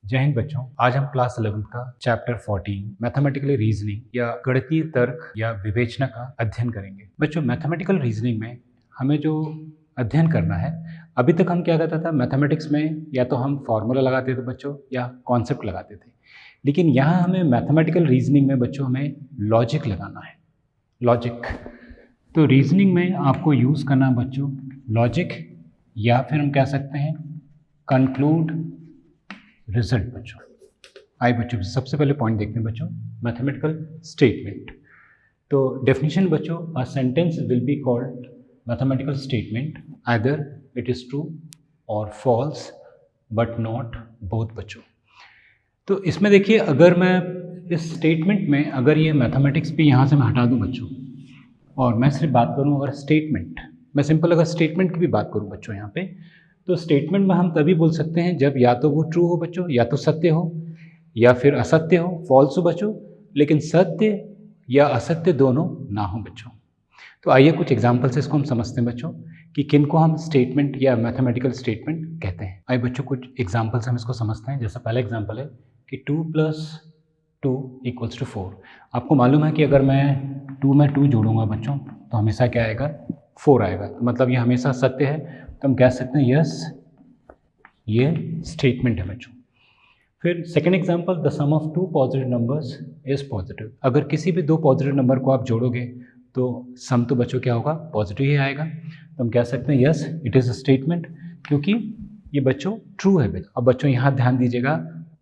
जय हिंद बच्चों। आज हम क्लास 11 का चैप्टर 14 मैथमेटिकल रीजनिंग या गणितीय तर्क या विवेचना का अध्ययन करेंगे। बच्चों, मैथमेटिकल रीजनिंग में हमें जो अध्ययन करना है, अभी तक हम क्या करता था, मैथमेटिक्स में या तो हम फॉर्मूला लगाते थे बच्चों या कॉन्सेप्ट लगाते थे, लेकिन यहाँ हमें मैथमेटिकल रीजनिंग में बच्चों हमें लॉजिक लगाना है। लॉजिक, तो रीजनिंग में आपको यूज़ करना है बच्चों लॉजिक, या फिर हम कह सकते हैं कंक्लूड रिजल्ट। बच्चों आइए बच्चों सबसे पहले पॉइंट देखते हैं बच्चों, मैथमेटिकल स्टेटमेंट। तो डेफिनेशन बच्चों, a sentence will be called mathematical statement either it is true or false but not both. बच्चों तो इसमें देखिए, अगर मैं इस स्टेटमेंट में अगर ये मैथमेटिक्स भी यहाँ से मैं हटा दूँ बच्चों, और मैं सिर्फ बात करूँ अगर स्टेटमेंट, मैं सिंपल अगर स्टेटमेंट की भी बात करूँ बच्चों यहाँ पे, तो स्टेटमेंट में हम तभी बोल सकते हैं जब या तो वो ट्रू हो बच्चों, या तो सत्य हो, या फिर असत्य हो, फॉल्स हो बच्चों, लेकिन सत्य या असत्य दोनों ना हो बच्चों। तो आइए कुछ एग्जाम्पल से इसको हम समझते हैं बच्चों कि किन को हम स्टेटमेंट या मैथमेटिकल स्टेटमेंट कहते हैं। आइए बच्चों कुछ एग्जाम्पल से हम इसको समझते हैं। जैसा पहला एग्जाम्पल है कि 2 + 2 = 4। आपको मालूम है कि अगर मैं 2 में 2 जोड़ूंगा बच्चों तो हमेशा क्या आएगा, 4 आएगा। तो मतलब ये हमेशा सत्य है, तो हम कह सकते हैं यस ये स्टेटमेंट है बच्चों। फिर second example, the sum of 2 positive numbers is positive. अगर किसी भी 2 पॉजिटिव नंबर को आप जोड़ोगे तो सम तो बच्चों क्या होगा, पॉजिटिव ही आएगा। तो हम कह सकते हैं yes it is a statement, क्योंकि ये बच्चों ट्रू है। अब बच्चों यहाँ ध्यान दीजिएगा,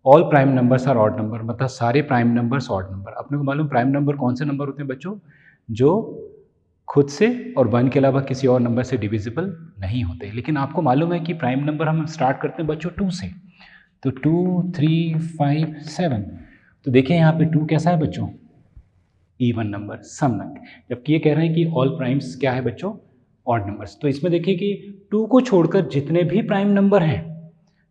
all prime numbers are odd number, मतलब सारे प्राइम नंबर्स ऑड नंबर। अपने को मालूम प्राइम नंबर कौन से नंबर होते हैं बच्चों, जो खुद से और 1 के अलावा किसी और नंबर से डिविजिबल नहीं होते। लेकिन आपको मालूम है कि प्राइम नंबर हम स्टार्ट करते हैं बच्चों 2 से, तो 2, 3, 5, 7। तो देखिए यहाँ पे 2 कैसा है बच्चों, इवन नंबर, सम नंबर, जबकि ये कह रहे हैं कि ऑल प्राइम्स क्या है बच्चों, ऑड नंबर्स। तो इसमें देखिए कि 2 को छोड़कर जितने भी प्राइम नंबर हैं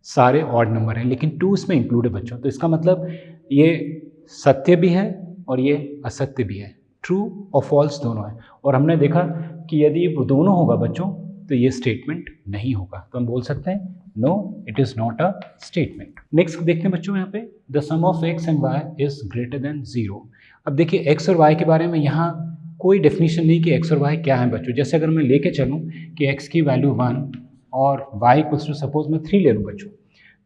सारे ऑड नंबर हैं, लेकिन 2 इसमें इंक्लूड है बच्चों। तो इसका मतलब ये सत्य भी है और ये असत्य भी है, ट्रू और फॉल्स दोनों है। और हमने देखा कि यदि वो दोनों होगा बच्चों तो ये स्टेटमेंट नहीं होगा, तो हम बोल सकते हैं no it is not a statement. Next देखते हैं बच्चों यहाँ पे, the sum of x and y is greater than 0। अब देखिए x और y के बारे में यहाँ कोई डेफिनेशन नहीं कि x और y क्या है बच्चों। जैसे अगर मैं लेके चलूँ कि x की वैल्यू 1 और y इक्वल्स टू सपोज मैं 3 ले लूँ बच्चों,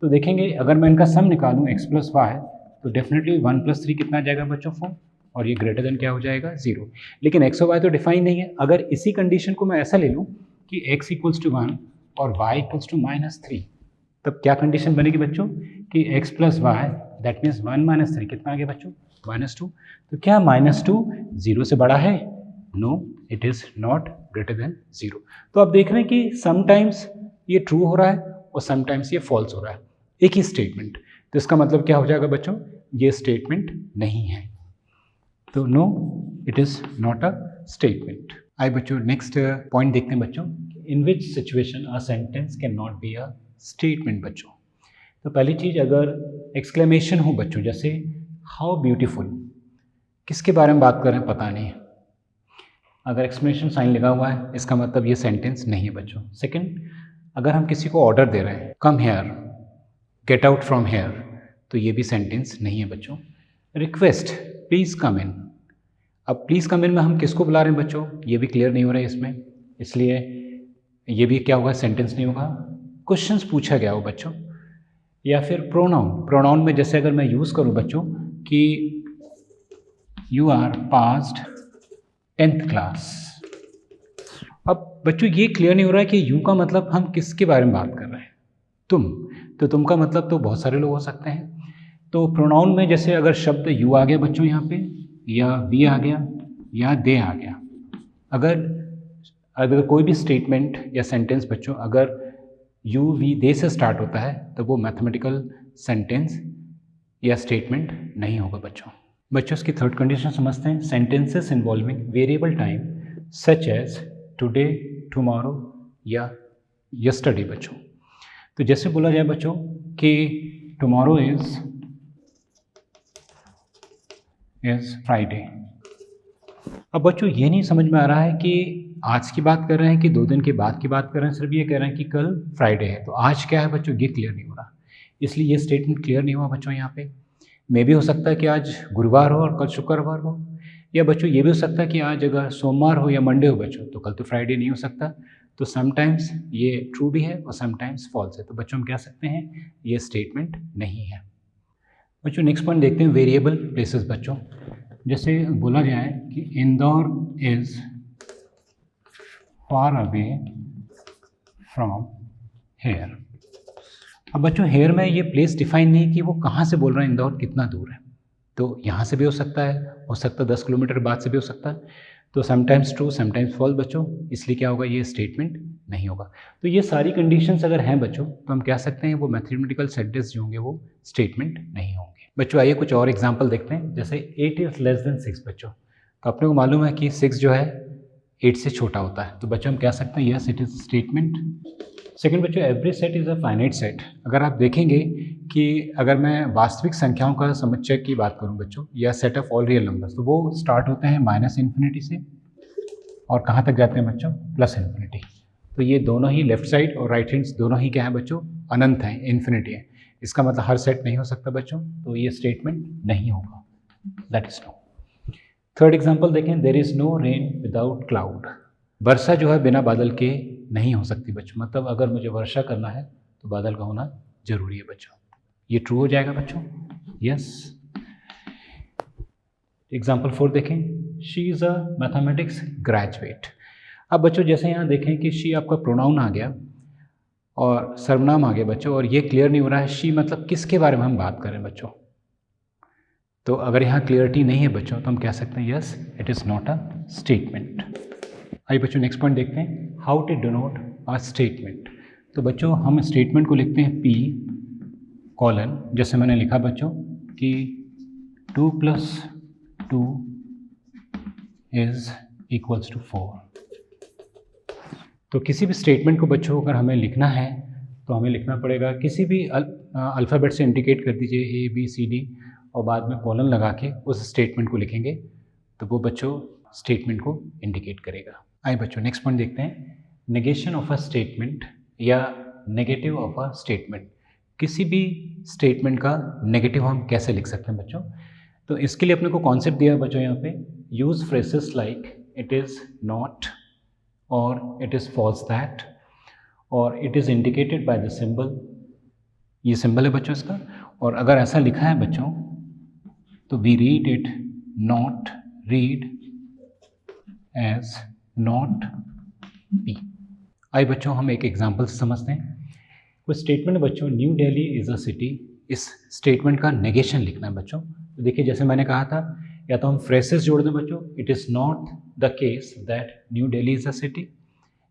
तो देखेंगे अगर मैं इनका सम निकालूँ x + y, तो डेफिनेटली 1 + 3 कितना आ जाएगा बच्चों, 4, और ये ग्रेटर देन क्या हो जाएगा, 0। लेकिन x और y तो डिफाइन नहीं है। अगर इसी कंडीशन को मैं ऐसा ले लूँ कि x = 1 और y = -3, तब क्या कंडीशन बनेगी बच्चों कि x + y दैट मीन्स 1 - 3 कितना आ गया बच्चों, -2। तो क्या -2 0 से बड़ा है, no it is not greater than 0। तो आप देख रहे हैं कि समटाइम्स ये ट्रू हो रहा है और समटाइम्स ये फॉल्स हो रहा है, एक ही स्टेटमेंट। तो इसका मतलब क्या हो जाएगा बच्चों, ये स्टेटमेंट नहीं है, तो no it is not a statement. आइए बच्चों नेक्स्ट पॉइंट देखते हैं बच्चों, in which situation a sentence can not be a statement. बच्चों तो पहली चीज़, अगर एक्सक्लेमेशन हो बच्चों, जैसे हाउ ब्यूटीफुल, किसके बारे में बात कर रहे हैं पता नहीं, अगर एक्सक्लेमेशन साइन लगा हुआ है इसका मतलब ये सेंटेंस नहीं है बच्चों। सेकंड, अगर हम किसी को ऑर्डर दे रहे हैं come here, get out from here, तो ये भी सेंटेंस नहीं है बच्चों। रिक्वेस्ट प्लीज़ कम इन, अब प्लीज़ कम इन में हम किसको बुला रहे हैं बच्चों, ये भी क्लियर नहीं हो रहा है इसमें, इसलिए ये भी क्या होगा, सेंटेंस नहीं होगा। क्वेश्चंस पूछा गया हो बच्चों, या फिर प्रोनाउन, प्रोनाउन में जैसे अगर मैं यूज़ करूं बच्चों कि you are passed 10th class, अब बच्चों ये क्लियर नहीं हो रहा है कि यू का मतलब हम किसके बारे में बात कर रहे हैं, तुम, तो तुम का मतलब तो बहुत सारे लोग हो सकते हैं। तो प्रोनाउन में जैसे अगर शब्द यू आ गया बच्चों यहाँ पे, या वी आ गया, या दे आ गया, अगर कोई भी स्टेटमेंट या सेंटेंस बच्चों अगर यू वी दे से स्टार्ट होता है तो वो मैथमेटिकल सेंटेंस या स्टेटमेंट नहीं होगा बच्चों। बच्चों इसकी थर्ड कंडीशन समझते हैं, sentences involving variable time such as today, tomorrow या यस्टरडे। बच्चों तो जैसे बोला जाए बच्चों कि टुमारो इज फ्राइडे, अब बच्चों ये नहीं समझ में आ रहा है कि आज की बात कर रहे हैं कि 2 दिन के बाद की बात कर रहे हैं, सिर्फ ये कह रहे हैं कि कल फ्राइडे है, तो आज क्या है बच्चों ये क्लियर नहीं हो रहा। इसलिए ये स्टेटमेंट क्लियर नहीं हुआ बच्चों यहाँ पे। मे भी हो सकता है कि आज गुरुवार हो और कल शुक्रवार हो, या बच्चों ये भी हो सकता है कि आज अगर सोमवार हो या मंडे हो बच्चों तो कल तो फ्राइडे नहीं हो सकता। तो समटाइम्स ये ट्रू भी है और समटाइम्स फॉल्स है। तो बच्चों हम कह सकते हैं ये स्टेटमेंट नहीं है। बच्चों नेक्स्ट पॉइंट देखते हैं, वेरिएबल प्लेसेस। बच्चों जैसे बोला गया है कि Indore is far away from here. अब बच्चों हेयर में ये प्लेस डिफाइन नहीं कि वो कहाँ से बोल रहे हैं, इंदौर कितना दूर है। तो यहाँ से भी हो सकता है 10 किलोमीटर बाद से भी हो सकता है। तो समटाइम्स ट्रू समटाइम्स फॉल्स बच्चों, इसलिए क्या होगा, ये स्टेटमेंट नहीं होगा। तो ये सारी कंडीशंस अगर हैं बच्चों तो हम कह सकते हैं वो मैथमेटिकल सेंटेंस जो होंगे वो स्टेटमेंट नहीं होंगे। बच्चों आइए कुछ और एग्जाम्पल देखते हैं। जैसे 8 इज़ लेस देन 6 बच्चों, तो अपने को मालूम है कि 6 जो है 8 से छोटा होता है। तो बच्चों हम कह सकते हैं yes it is statement. Second बच्चों, every set is a finite set. अगर आप देखेंगे कि अगर मैं वास्तविक संख्याओं का समुच्चय की बात करूं बच्चों, या set of all real numbers, तो वो स्टार्ट होते हैं -इन्फिनिटी से और कहाँ तक जाते हैं बच्चों, +इन्फिनिटी। तो ये दोनों ही लेफ्ट साइड और राइट हैंड्स दोनों ही क्या है बच्चों, अनंत हैं, इन्फिनिटी है। इसका मतलब हर सेट नहीं हो सकता बच्चों, तो ये स्टेटमेंट नहीं होगा, that is no. Third example देखें, there is no rain without cloud. वर्षा जो है बिना बादल के नहीं हो सकती बच्चों, मतलब अगर मुझे वर्षा करना है तो बादल का होना जरूरी है बच्चों। ये ट्रू हो जाएगा बच्चों, यस। एग्जाम्पल 4 देखें, she is a mathematics graduate. अब बच्चों जैसे यहाँ देखें कि शी आपका प्रोनाउन आ गया और सर्वनाम आ गया बच्चों, और ये क्लियर नहीं हो रहा है शी मतलब किसके बारे में हम बात करें बच्चों। तो अगर यहाँ क्लियरिटी नहीं है बच्चों तो हम कह सकते हैं yes it is not a statement. आइए बच्चों नेक्स्ट पॉइंट देखते हैं, how to denote a statement. तो बच्चों हम स्टेटमेंट को लिखते हैं P कॉलन, जैसे मैंने लिखा बच्चों कि 2 + 2 इज इक्वल्स टू 4। तो किसी भी स्टेटमेंट को बच्चों अगर हमें लिखना है तो हमें लिखना पड़ेगा, किसी भी अल्फ़ाबेट से इंडिकेट कर दीजिए ABCD और बाद में कॉलन लगा के उस स्टेटमेंट को लिखेंगे तो वो बच्चों स्टेटमेंट को इंडिकेट करेगा। आइए बच्चों नेक्स्ट पॉइंट देखते हैं, नेगेशन ऑफ अ स्टेटमेंट या नेगेटिव ऑफ अ स्टेटमेंट। किसी भी स्टेटमेंट का नेगेटिव हम कैसे लिख सकते हैं बच्चों। तो इसके लिए अपने को कॉन्सेप्ट दिया है बच्चों यहाँ पे, use phrases like it is not और इट इज़ फॉल्स दैट और it is indicated by the symbol. ये सिंबल है बच्चों इसका, और अगर ऐसा लिखा है बच्चों तो we read it not read as not P. आइए बच्चों हम एक एग्जाम्पल से समझते हैं। कोई स्टेटमेंट बच्चों, new Delhi is a city, इस स्टेटमेंट का नेगेशन लिखना है बच्चों। तो देखिए जैसे मैंने कहा था, या तो हम फ्रेसेस जोड़ दें बच्चों, it is not the case that New Delhi is a city,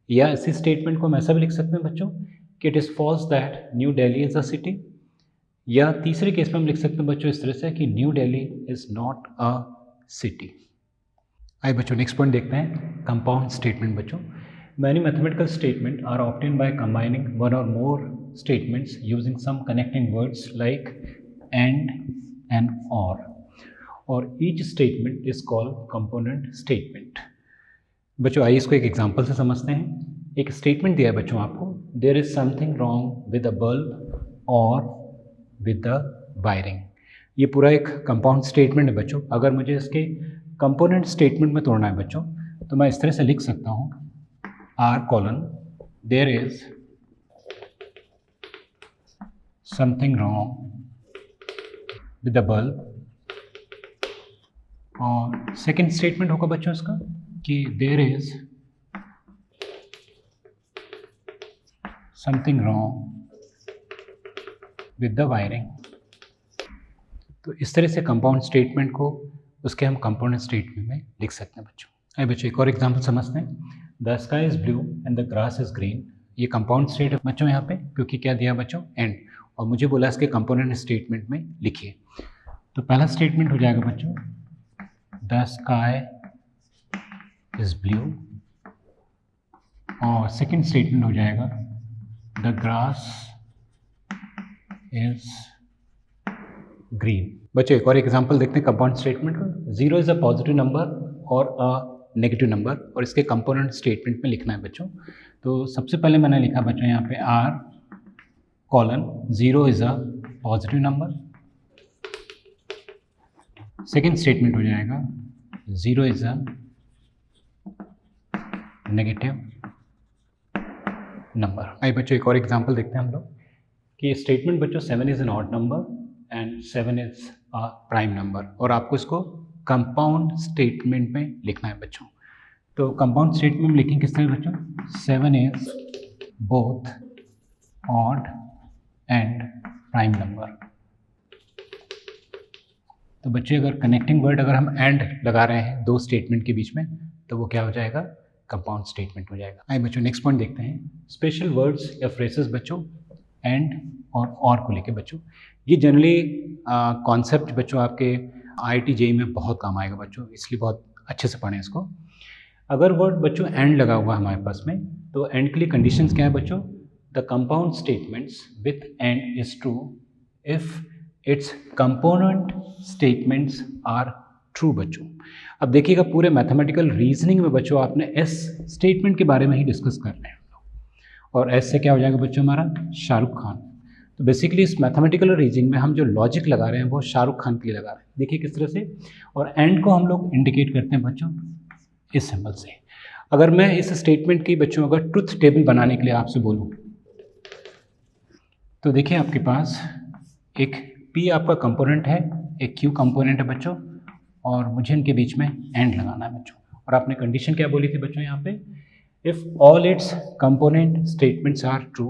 या इसी स्टेटमेंट को हम ऐसा भी लिख सकते हैं बच्चों कि it is false that New Delhi is a city, या तीसरे केस में हम लिख सकते हैं बच्चों इस तरह से कि new Delhi is not a city. आइए बच्चों नेक्स्ट पॉइंट देखते हैं, कंपाउंड स्टेटमेंट बच्चों। Many mathematical statements are obtained by combining one or more statements using some connecting words like and or each statement is called component statement। बच्चों आइए इसको एक example से समझते हैं। एक स्टेटमेंट दिया है बच्चों आपको, there is something wrong with the bulb or with the wiring. ये पूरा एक कंपाउंड स्टेटमेंट है बच्चों। अगर मुझे इसके कंपोनेंट स्टेटमेंट में तोड़ना है बच्चों तो मैं इस तरह से लिख सकता हूँ, R colon, there is something wrong with the bulb, और सेकेंड स्टेटमेंट होगा बच्चों इसका कि there is something wrong with the wiring। तो इस तरह से कंपाउंड स्टेटमेंट को उसके हम कंपोनेंट स्टेटमेंट में लिख सकते हैं बच्चों। आइए बच्चों एक और एग्जाम्पल समझते हैं, the sky is blue and the grass is green. ये कंपाउंड स्टेट है बच्चों यहाँ पे, क्योंकि क्या दिया बच्चों एंड, और मुझे बोला इसके कंपोनेंट स्टेटमेंट में लिखिए। तो पहला स्टेटमेंट हो जाएगा बच्चों, द स्काई इज़ ब्लू, और सेकंड स्टेटमेंट हो जाएगा द ग्रास इज़ ग्रीन। बच्चों एक और एग्जाम्पल देखते हैं कंपाउंड स्टेटमेंट का, 0 इज़ अ पॉजिटिव नंबर और अ नेगेटिव नंबर, और इसके कंपोनेंट स्टेटमेंट में लिखना है बच्चों। तो सबसे पहले मैंने लिखा बच्चों यहाँ पे R colon, 0 is a positive number, second statement हो जाएगा 0 इज अ नेगेटिव नंबर। आइए बच्चों एक और एग्जांपल देखते हैं हम लोग कि स्टेटमेंट बच्चों 7 is an odd number and 7 is a prime number, और आपको इसको कंपाउंड स्टेटमेंट में लिखना है बच्चों। तो कंपाउंड स्टेटमेंट में लिखेंगे किस तरह बच्चों, 7 is both odd and prime number. तो बच्चे अगर कनेक्टिंग वर्ड अगर हम एंड लगा रहे हैं दो स्टेटमेंट के बीच में तो वो क्या हो जाएगा, कंपाउंड स्टेटमेंट हो जाएगा। आइए बच्चों नेक्स्ट पॉइंट देखते हैं, स्पेशल वर्ड्स या फ्रेजेस बच्चों एंड और को लेके बच्चों। ये जनरली कॉन्सेप्ट बच्चों आपके IIT JEE में बहुत काम आएगा बच्चों, इसलिए बहुत अच्छे से पढ़ें इसको। अगर वर्ड बच्चों एंड लगा हुआ है हमारे पास में, तो एंड के लिए कंडीशंस क्या है बच्चों, the compound statements with and is true if its component statements are true बच्चों। अब देखिएगा पूरे मैथमेटिकल रीजनिंग में बच्चों आपने एस स्टेटमेंट के बारे में ही डिस्कस कर रहे हैं, और एस से क्या हो जाएगा बच्चों हमारा, शाहरुख खान। तो बेसिकली इस मैथमेटिकल रीजनिंग में हम जो लॉजिक लगा रहे हैं वो शाहरुख खान के लिए लगा रहे हैं, देखिए किस तरह से। और एंड को हम लोग इंडिकेट करते हैं बच्चों इस सिंबल से। अगर मैं इस स्टेटमेंट की बच्चों अगर ट्रुथ टेबल बनाने के लिए आपसे बोलूं, तो देखिए आपके पास एक P आपका कंपोनेंट है, एक Q कंपोनेंट है बच्चों, और मुझे इनके बीच में एंड लगाना है बच्चों। और आपने कंडीशन क्या बोली थी बच्चों यहाँ पे, if all its component statements are true,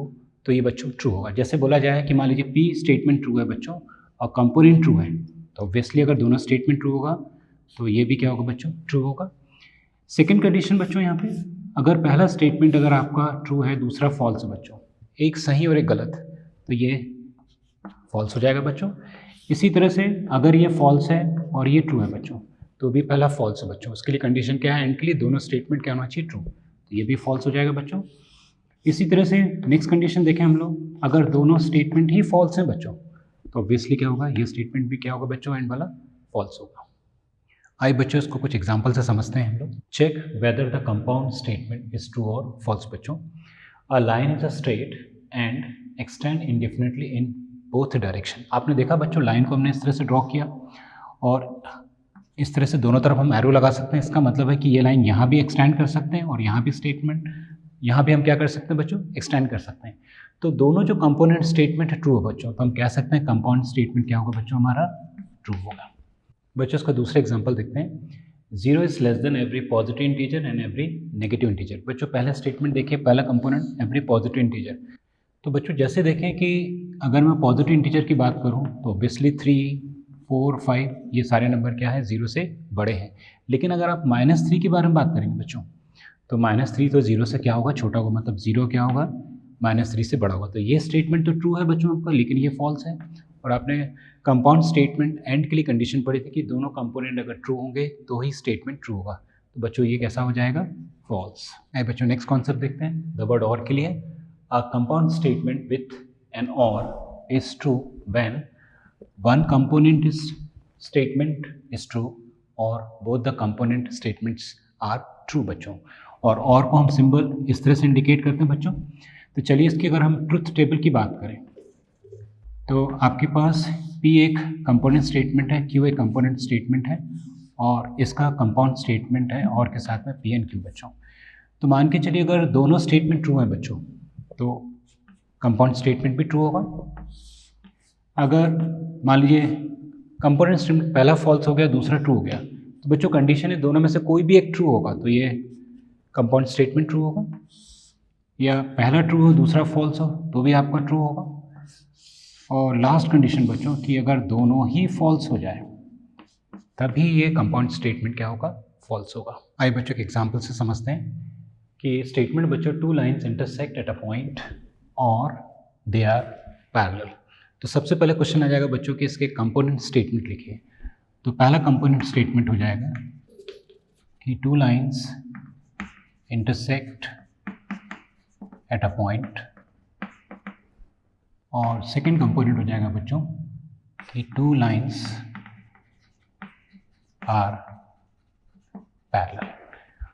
तो ये बच्चों ट्रू होगा। जैसे बोला जाए कि मान लीजिए P स्टेटमेंट ट्रू है बच्चों और कंपोनेंट ट्रू है, तो ऑब्वियसली अगर दोनों स्टेटमेंट ट्रू होगा तो ये भी क्या होगा बच्चों, ट्रू होगा। सेकेंड कंडीशन बच्चों यहाँ पे, अगर पहला स्टेटमेंट अगर आपका ट्रू है दूसरा फॉल्स है बच्चों, एक सही और एक गलत, तो ये फॉल्स हो जाएगा बच्चों। इसी तरह से अगर ये फॉल्स है और ये ट्रू है बच्चों, तो भी पहला फॉल्स है बच्चों। उसके लिए कंडीशन क्या है, एंड के लिए दोनों स्टेटमेंट क्या होना चाहिए, ट्रू, तो ये भी फॉल्स हो जाएगा बच्चों। इसी तरह से नेक्स्ट कंडीशन देखें हम लोग, अगर दोनों स्टेटमेंट ही फॉल्स हैं बच्चों, तो ऑब्वियसली क्या होगा, ये स्टेटमेंट भी क्या होगा बच्चों, एंड वाला फॉल्स होगा। आइए बच्चों इसको कुछ एग्जाम्पल से समझते हैं हम लोग। Check whether the compound statement is true or false बच्चों। A line is a straight and extend indefinitely in both direction. आपने देखा बच्चों लाइन को हमने इस तरह से ड्रॉ किया और इस तरह से दोनों तरफ हम एरो लगा सकते हैं। इसका मतलब है कि ये लाइन यहाँ भी एक्सटेंड कर सकते हैं और यहाँ भी स्टेटमेंट, यहाँ भी हम क्या कर सकते हैं बच्चों, एक्सटेंड कर सकते हैं। तो दोनों जो कंपोनेंट स्टेटमेंट है ट्रू है बच्चों, तो हम कह सकते हैं कंपाउंड स्टेटमेंट क्या होगा बच्चों, हमारा ट्रू होगा। बच्चों इसका दूसरा एग्जाम्पल देखते हैं, 0 is less than every positive integer and every negative integer. बच्चों पहला स्टेटमेंट देखिए, पहला कंपोनेंट एवरी पॉजिटिव इंटीजर। तो बच्चों जैसे देखें कि अगर मैं पॉजिटिव इंटीजर की बात करूं तो ऑब्वियसली 3, 4, 5 ये सारे नंबर क्या है, 0 से बड़े हैं। लेकिन अगर आप -3 के बारे में बात करेंगे बच्चों, तो -3 तो 0 से क्या होगा, छोटा होगा, मतलब 0 क्या होगा, -3 से बड़ा होगा। तो ये स्टेटमेंट तो ट्रू है बच्चों आपका, लेकिन ये फॉल्स है। और आपने कंपाउंड स्टेटमेंट एंड के लिए कंडीशन पढ़ी थी कि दोनों कंपोनेंट अगर ट्रू होंगे तो ही स्टेटमेंट ट्रू होगा। तो बच्चों ये कैसा हो जाएगा, फॉल्स। आइए बच्चों नेक्स्ट कॉन्सेप्ट देखते हैं, द वर्ड और के लिए। A compound statement with an or is true when one component is statement is true or both the component statements are true बच्चों। और को हम सिंबल इस तरह से इंडिकेट करते हैं बच्चों। तो चलिए इसकी अगर हम ट्रुथ टेबल की बात करें तो आपके पास P एक कंपोनेंट स्टेटमेंट है, Q एक कंपोनेंट स्टेटमेंट है, और इसका कंपाउंड स्टेटमेंट है और के साथ में P and Q बच्चों। तो मान के चलिए अगर दोनों स्टेटमेंट ट्रू हैं बच्चों, तो कंपाउंड स्टेटमेंट भी ट्रू होगा। अगर मान लीजिए कंपोनेंट स्टेटमेंट पहला फॉल्स हो गया दूसरा ट्रू हो गया, तो बच्चों कंडीशन है दोनों में से कोई भी एक ट्रू होगा, तो ये कंपाउंड स्टेटमेंट ट्रू होगा। या पहला ट्रू हो दूसरा फॉल्स हो तो भी आपका ट्रू होगा। और लास्ट कंडीशन बच्चों कि अगर दोनों ही फॉल्स हो जाए तभी ये कंपाउंड स्टेटमेंट क्या होगा, फॉल्स होगा। आइए बच्चों के एग्जाम्पल से समझते हैं कि स्टेटमेंट बच्चों 2 lines intersect at a point और दे आर पैरेलल। तो सबसे पहले क्वेश्चन आ जाएगा बच्चों कि इसके कंपोनेंट स्टेटमेंट लिखिए। तो पहला कंपोनेंट स्टेटमेंट हो जाएगा कि 2 lines intersect at a point, और सेकंड कंपोनेंट हो जाएगा बच्चों कि 2 लाइन्स आर पैरेलल।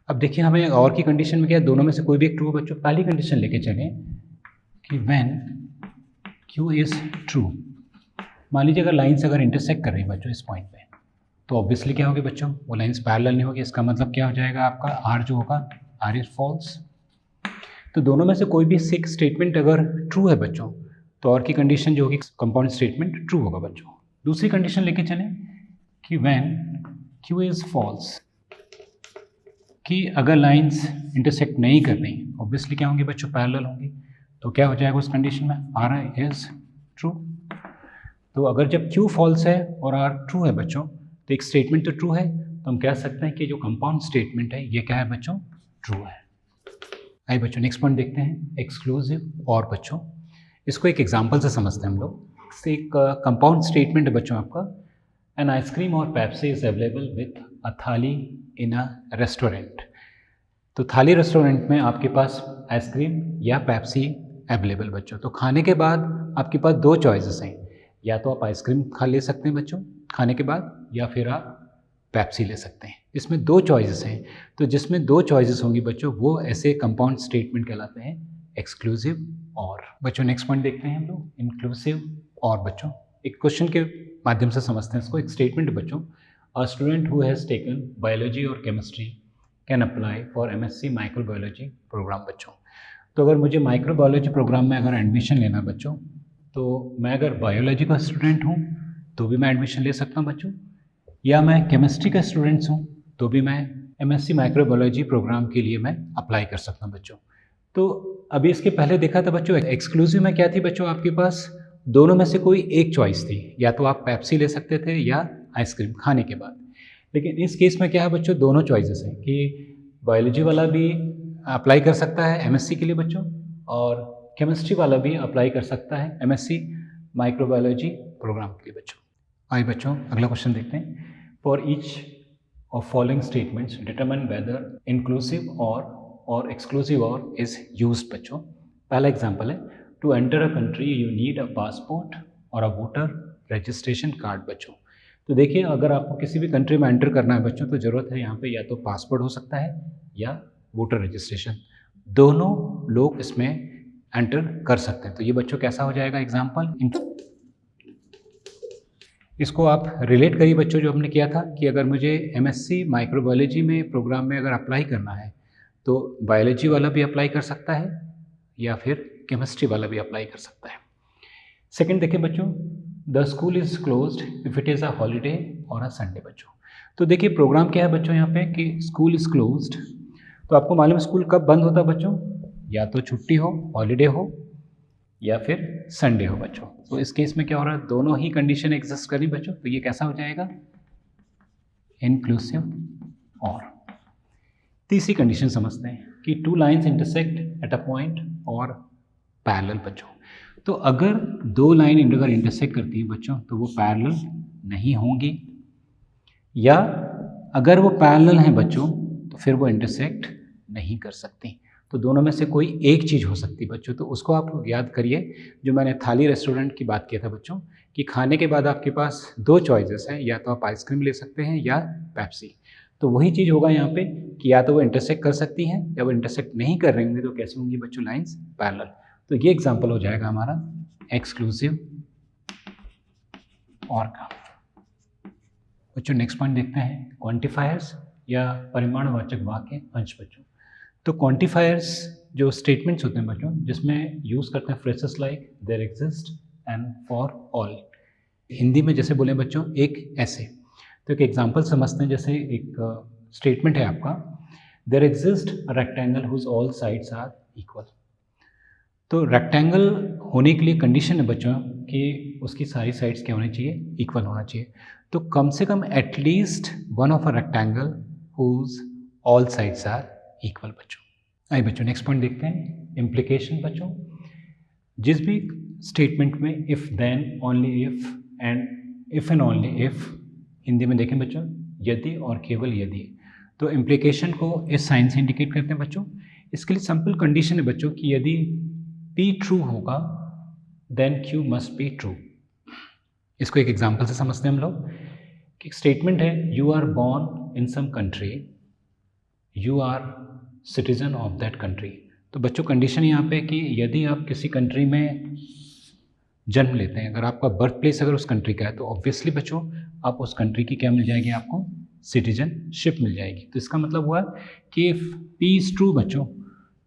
अब देखिए हमें और की कंडीशन में क्या है, दोनों में से कोई भी एक ट्रू बच्चों। पहली कंडीशन लेके चलें कि व्हेन Q इज ट्रू, मान लीजिए अगर लाइन्स अगर इंटरसेक्ट कर रही हैं बच्चों इस पॉइंट पे, तो ऑब्वियसली क्या होगी बच्चों, वो लाइन्स पैरेलल नहीं होगी। इसका मतलब क्या हो जाएगा आपका आर जो होगा, आर इज फॉल्स। तो दोनों में से कोई भी एक स्टेटमेंट अगर ट्रू है बच्चों, तो और की कंडीशन जो होगी कंपाउंड स्टेटमेंट ट्रू होगा बच्चों। दूसरी कंडीशन लेके चलें कि व्हेन क्यू इज फॉल्स, कि अगर लाइंस इंटरसेक्ट नहीं कर रही, ऑब्वियसली क्या होंगी बच्चों, पैरेलल होंगी। तो क्या हो जाएगा उस कंडीशन में, आर आई इज ट्रू। तो अगर जब क्यू फॉल्स है और आर ट्रू है बच्चों, तो एक स्टेटमेंट तो ट्रू है, तो हम कह सकते हैं कि जो कंपाउंड स्टेटमेंट है ये क्या है बच्चों, ट्रू है। आइए बच्चों नेक्स्ट पॉइंट देखते हैं, एक्सक्लूसिव और। बच्चों इसको एक एग्जांपल से समझते हैं हम लोग। एक कंपाउंड स्टेटमेंट है बच्चों आपका, एन आइसक्रीम और Pepsi is available with a थाली इन अ रेस्टोरेंट। तो थाली रेस्टोरेंट में आपके पास आइसक्रीम या पेप्सी अवेलेबल बच्चों। तो खाने के बाद आपके पास दो चॉइसेस हैं, या तो आप आइसक्रीम खा ले सकते हैं बच्चों खाने के बाद, या फिर आप पेप्सी ले सकते हैं। इसमें दो चॉइसेस हैं, तो जिसमें दो चॉइसेस होंगी बच्चों वो ऐसे कंपाउंड स्टेटमेंट कहलाते हैं एक्सक्लूसिव और। बच्चों नेक्स्ट पॉइंट देखते हैं हम लोग, इंक्लूसिव और। बच्चों एक क्वेश्चन के माध्यम से समझते हैं इसको। एक स्टेटमेंट बच्चों, a student who has taken biology और chemistry can apply for MSc microbiology program. बच्चों तो अगर मुझे माइक्रोबायोलॉजी प्रोग्राम में अगर एडमिशन लेना है बच्चों, तो मैं अगर बायोलॉजी का स्टूडेंट हूँ तो भी मैं एडमिशन ले सकता हूँ बच्चों, या मैं केमिस्ट्री का स्टूडेंट्स हूँ तो भी मैं एमएससी माइक्रोबायोलॉजी प्रोग्राम के लिए मैं अप्लाई कर सकता हूँ बच्चों। तो अभी इसके पहले देखा था बच्चों, एक्सक्लूसिव में क्या थी बच्चों, आपके पास दोनों में से कोई एक चॉइस थी, या तो आप पेप्सी ले सकते थे या आइसक्रीम खाने के बाद। लेकिन इस केस में क्या है बच्चों, दोनों चॉइसेस हैं कि बायोलॉजी वाला भी अप्लाई कर सकता है एमएससी के लिए बच्चों, और केमिस्ट्री वाला भी अप्लाई कर सकता है एमएससी माइक्रोबायोलॉजी प्रोग्राम के लिए बच्चों। आइए बच्चों अगला क्वेश्चन देखते हैं। For each of following statements determine whether inclusive or exclusive or is used. बच्चों पहला एग्जांपल है, to enter a country you need a passport or a voter registration card. बच्चों तो देखिए अगर आपको किसी भी कंट्री में एंटर करना है बच्चों, तो ज़रूरत है यहाँ पे या तो पासपोर्ट हो सकता है या वोटर रजिस्ट्रेशन, दोनों लोग इसमें एंटर कर सकते हैं। तो ये बच्चों कैसा हो जाएगा एग्जाम्पल, इसको आप रिलेट करिए बच्चों जो हमने किया था कि अगर मुझे एमएससी माइक्रोबायोलॉजी में प्रोग्राम में अगर अप्लाई करना है, तो बायोलॉजी वाला भी अप्लाई कर सकता है या फिर केमिस्ट्री वाला भी अप्लाई कर सकता है। सेकंड देखिए बच्चों, the school is closed if it is a holiday और अ संडे। बच्चों तो देखिए प्रोग्राम क्या है बच्चों यहाँ पे कि स्कूल इज़ क्लोज्ड, तो आपको मालूम है स्कूल कब बंद होता है बच्चों, या तो छुट्टी हो, हॉलीडे हो, या फिर संडे हो बच्चों। तो इस केस में क्या हो रहा है, दोनों ही कंडीशन एग्जिस्ट करी बच्चों, तो ये कैसा हो जाएगा, इंक्लूसिव और। तीसरी कंडीशन समझते हैं कि two lines intersect at a point और पैरेलल। बच्चों तो अगर दो लाइन अगर इंटरसेक्ट करती हैं बच्चों तो वो पैरेलल नहीं होंगी, या अगर वो पैरेलल हैं बच्चों तो फिर वो इंटरसेक्ट नहीं कर सकती। तो दोनों में से कोई एक चीज़ हो सकती है बच्चों, तो उसको आप याद करिए जो मैंने थाली रेस्टोरेंट की बात किया था बच्चों, कि खाने के बाद आपके पास दो चॉइसेस हैं, या तो आप आइसक्रीम ले सकते हैं या पेप्सी। तो वही चीज़ होगा यहाँ पे कि या तो वो इंटरसेक्ट कर सकती हैं या वो इंटरसेक्ट नहीं कर रही होंगी, तो कैसे होंगी बच्चों, लाइन्स पैरेलल। तो ये एग्जाम्पल हो जाएगा हमारा एक्सक्लूसिव और का। बच्चों नेक्स्ट पॉइंट देखते हैं, क्वांटिफायर्स या परिमाणवाचक वाक्य अंश। बच्चों तो क्वांटिफायर्स जो स्टेटमेंट्स होते हैं बच्चों, जिसमें यूज़ करते हैं phrases like there exist and for all. Hindi में जैसे बोले बच्चों एक ऐसे, तो एक एग्जांपल समझते हैं। जैसे एक स्टेटमेंट है आपका, there exist a rectangle whose all sides are equal. तो रेक्टेंगल होने के लिए कंडीशन है बच्चों कि उसकी सारी साइड्स क्या होनी चाहिए, इक्वल होना चाहिए। तो कम से कम at least one of a rectangle whose all sides are equal. बच्चों आइए बच्चों नेक्स्ट पॉइंट देखते हैं, इम्प्लीकेशन। बच्चों जिस भी स्टेटमेंट में if then only if and if and only if, Hindi में देखें बच्चों यदि और केवल यदि, तो इम्प्लीकेशन को इस साइन से इंडिकेट करते हैं बच्चों। इसके लिए सिंपल कंडीशन है बच्चों कि यदि P ट्रू होगा then Q must be true. इसको एक एग्जांपल से समझते हैं हम लोग कि स्टेटमेंट है, you are born in some country, you are citizen of that country. तो बच्चों कंडीशन यहाँ पे कि यदि आप किसी कंट्री में जन्म लेते हैं, अगर आपका बर्थ प्लेस अगर उस कंट्री का है तो ऑब्वियसली बच्चों आप उस कंट्री की क्या मिल जाएगी, आपको सिटीजनशिप मिल जाएगी। तो इसका मतलब हुआ कि इफ P इज़ ट्रू बच्चों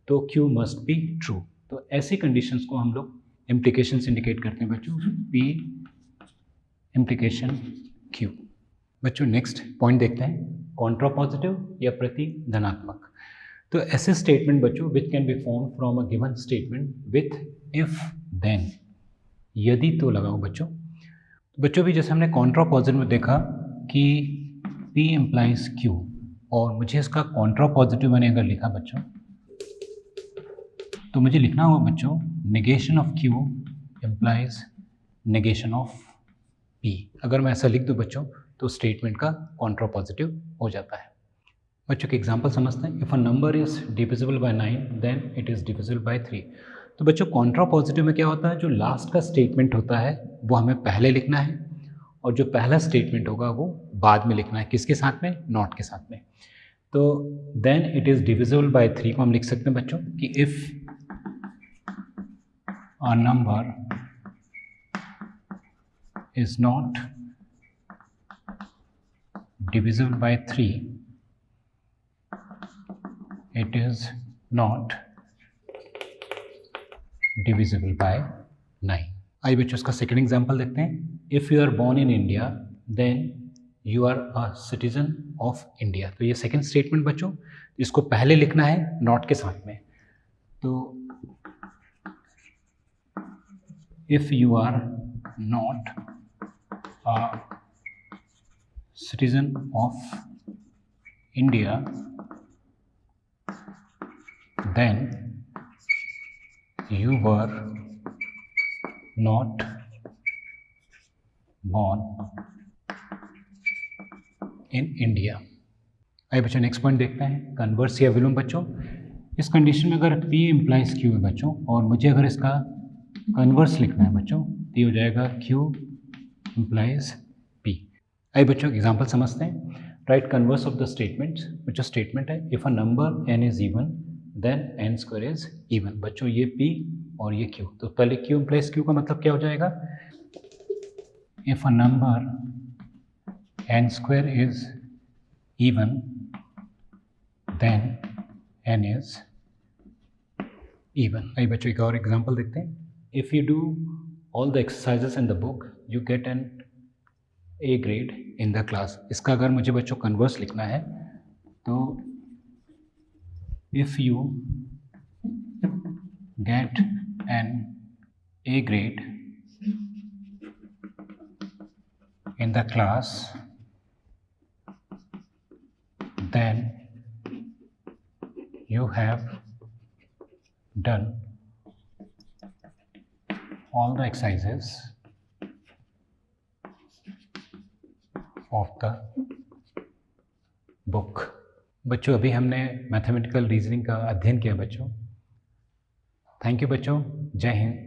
तो Q मस्ट बी ट्रू। तो ऐसी कंडीशंस को हम लोग इम्प्लीकेशंस इंडिकेट करते हैं बच्चों, P इम्प्लीकेशन Q। बच्चों नेक्स्ट पॉइंट देखते हैं, कॉन्ट्रा पॉजिटिव या प्रति धनात्मक। तो ऐसे स्टेटमेंट बच्चों which can be form from a given statement with if then, यदि तो लगाओ बच्चों। बच्चों भी जैसे हमने कॉन्ट्रा पॉजिटिव में देखा कि P इम्प्लाइज Q, और मुझे इसका कॉन्ट्रा पॉजिटिव मैंने अगर लिखा बच्चों तो मुझे लिखना होगा बच्चों negation of Q implies negation of P। अगर मैं ऐसा लिख दूँ बच्चों तो स्टेटमेंट का कॉन्ट्रा पॉजिटिव हो जाता है। बच्चों के एग्जांपल समझते हैं। If a number is divisible by 9 then it is divisible by 3। तो बच्चों कॉन्ट्रा पॉजिटिव में क्या होता है, जो लास्ट का स्टेटमेंट होता है वो हमें पहले लिखना है और जो पहला स्टेटमेंट होगा वो बाद में लिखना है। किसके साथ में, नॉट के साथ में। तो then it is divisible by 3 को हम लिख सकते हैं बच्चों कि if a number is not divisible by 3 it is not divisible by 9। आइए बच्चों इसका सेकेंड एग्जाम्पल देखते हैं। If you are born in India then you are a citizen of India. तो ये सेकेंड स्टेटमेंट बच्चों, इसको पहले लिखना है नॉट के साथ में। तो if you are not a citizen of India then you were not born in India। आइए बच्चों नेक्स्ट पॉइंट देखते हैं, कन्वर्स या विलोम। बच्चों इस कंडीशन में अगर P इम्प्लाइज Q है बच्चों और मुझे अगर इसका कन्वर्स लिखना है बच्चों तो ये हो जाएगा Q इम्प्लाइज P। आइए बच्चों एग्जाम्पल समझते हैं। Write converse of the statement. बच्चों स्टेटमेंट है if a number n is even then n square is even. बच्चों ये P और ये Q, तो पहले Q इम्प्लाइज Q का मतलब क्या हो जाएगा, if a number n square is even then n is even. आइए बच्चों एक और एग्जांपल देखते हैं। If you do all the exercises in the book you get an A grade in the class. इसका अगर मुझे बच्चों कन्वर्स लिखना है तो if you get an A grade in the class then you have done all the exercises of the book। बच्चों अभी हमने मैथमेटिकल रीजनिंग का अध्ययन किया बच्चों। थैंक यू बच्चों, जय हिंद।